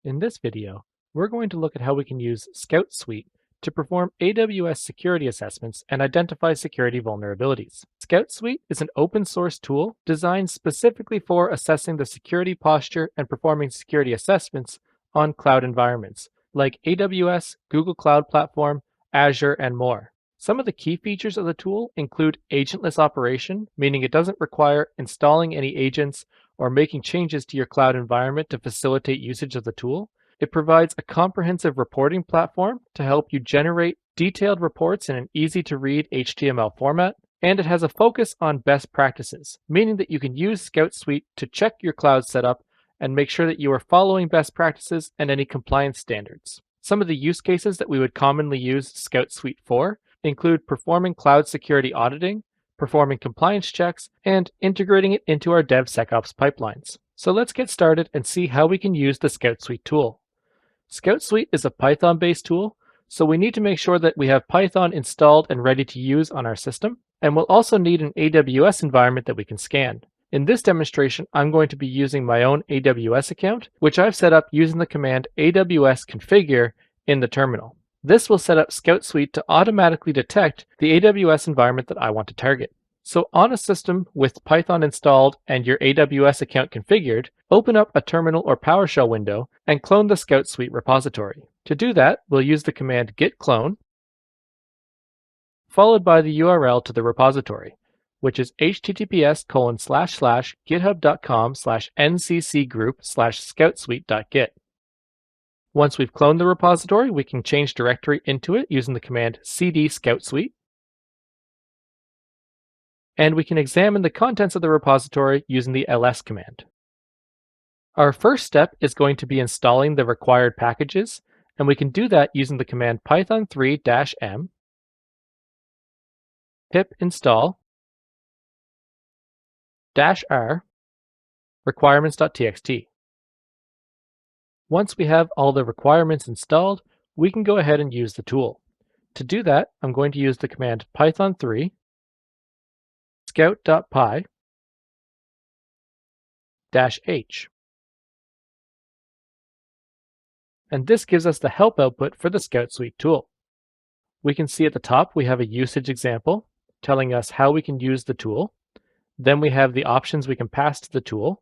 In this video, we're going to look at how we can use ScoutSuite to perform AWS security assessments and identify security vulnerabilities. ScoutSuite is an open source tool designed specifically for assessing the security posture and performing security assessments on cloud environments like AWS, Google Cloud Platform, Azure, and more. Some of the key features of the tool include agentless operation, meaning it doesn't require installing any agents or making changes to your cloud environment to facilitate usage of the tool. It provides a comprehensive reporting platform to help you generate detailed reports in an easy-to-read HTML format, and it has a focus on best practices, meaning that you can use ScoutSuite to check your cloud setup and make sure that you are following best practices and any compliance standards. Some of the use cases that we would commonly use ScoutSuite for include performing cloud security auditing, performing compliance checks, and integrating it into our DevSecOps pipelines. So let's get started and see how we can use the ScoutSuite tool. ScoutSuite is a Python-based tool, so we need to make sure that we have Python installed and ready to use on our system, and we'll also need an AWS environment that we can scan. In this demonstration, I'm going to be using my own AWS account, which I've set up using the command AWS configure in the terminal. This will set up ScoutSuite to automatically detect the AWS environment that I want to target. So on a system with Python installed and your AWS account configured, open up a terminal or PowerShell window and clone the ScoutSuite repository. To do that, we'll use the command git clone, followed by the URL to the repository, which is https://github.com/nccgroup/scoutsuite.git. Once we've cloned the repository, we can change directory into it using the command cd ScoutSuite. And we can examine the contents of the repository using the ls command. Our first step is going to be installing the required packages, and we can do that using the command python3-m pip install -r requirements.txt. Once we have all the requirements installed, we can go ahead and use the tool. To do that, I'm going to use the command python3 scout.py -h. And this gives us the help output for the ScoutSuite tool. We can see at the top we have a usage example telling us how we can use the tool. Then we have the options we can pass to the tool.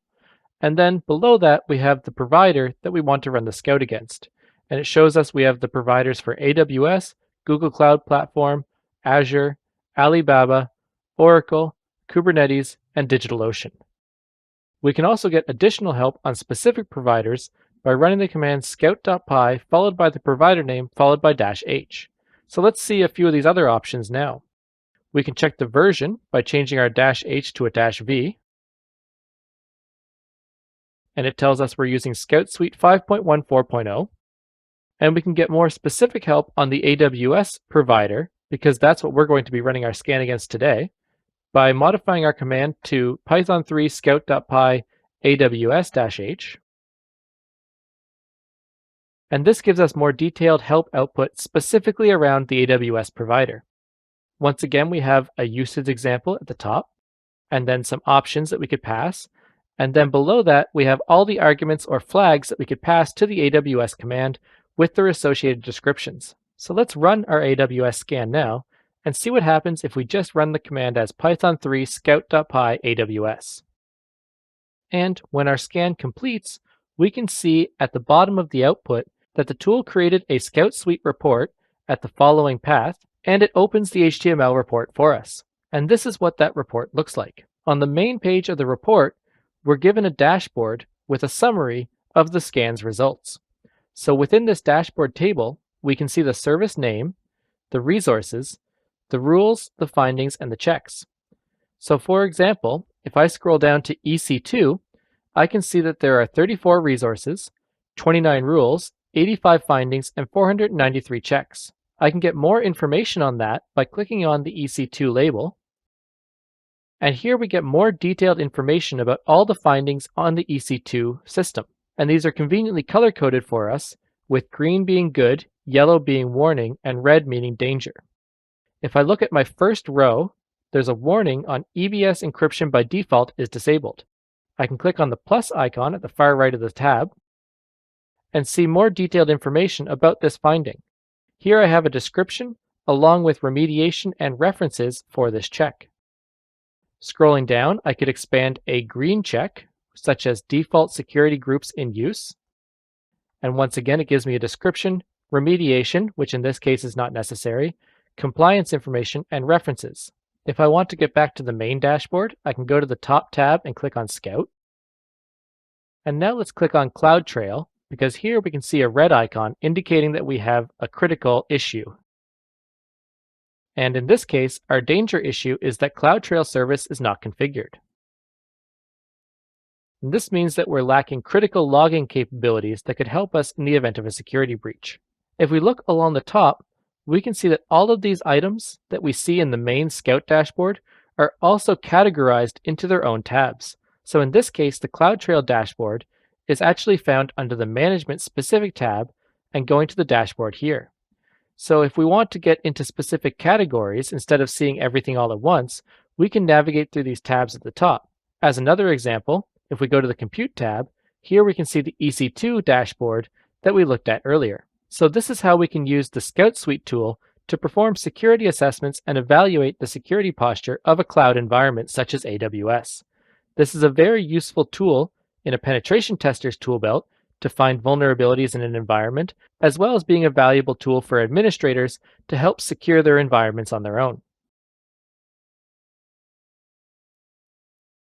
And then below that, we have the provider that we want to run the Scout against. And it shows us we have the providers for AWS, Google Cloud Platform, Azure, Alibaba, Oracle, Kubernetes, and DigitalOcean. We can also get additional help on specific providers by running the command scout.py followed by the provider name followed by -h. So let's see a few of these other options now. We can check the version by changing our -h to a -v. And it tells us we're using ScoutSuite 5.14.0. And we can get more specific help on the AWS provider, because that's what we're going to be running our scan against today, by modifying our command to python3 scout.py aws-h. And this gives us more detailed help output specifically around the AWS provider. Once again, we have a usage example at the top, and then some options that we could pass. And then below that, we have all the arguments or flags that we could pass to the AWS command with their associated descriptions. So let's run our AWS scan now and see what happens if we just run the command as python3 scout.py aws. And when our scan completes, we can see at the bottom of the output that the tool created a ScoutSuite report at the following path, and it opens the HTML report for us. And this is what that report looks like. On the main page of the report, we're given a dashboard with a summary of the scan's results. So within this dashboard table, we can see the service name, the resources, the rules, the findings, and the checks. So for example, if I scroll down to EC2, I can see that there are 34 resources, 29 rules, 85 findings, and 493 checks. I can get more information on that by clicking on the EC2 label. And here we get more detailed information about all the findings on the EC2 system. And these are conveniently color-coded for us, with green being good, yellow being warning, and red meaning danger. If I look at my first row, there's a warning on EBS encryption by default is disabled. I can click on the plus icon at the far right of the tab, and see more detailed information about this finding. Here I have a description along with remediation and references for this check. Scrolling down, I could expand a green check, such as default security groups in use. And once again, it gives me a description, remediation, which in this case is not necessary, compliance information, and references. If I want to get back to the main dashboard, I can go to the top tab and click on Scout. And now let's click on CloudTrail, because here we can see a red icon indicating that we have a critical issue. And in this case, our danger issue is that CloudTrail service is not configured. And this means that we're lacking critical logging capabilities that could help us in the event of a security breach. If we look along the top, we can see that all of these items that we see in the main Scout dashboard are also categorized into their own tabs. So in this case, the CloudTrail dashboard is actually found under the Management Specific tab and going to the dashboard here. So if we want to get into specific categories instead of seeing everything all at once, we can navigate through these tabs at the top. As another example, if we go to the Compute tab, here we can see the EC2 dashboard that we looked at earlier. So this is how we can use the ScoutSuite tool to perform security assessments and evaluate the security posture of a cloud environment such as AWS. This is a very useful tool in a penetration tester's tool belt to find vulnerabilities in an environment, as well as being a valuable tool for administrators to help secure their environments on their own.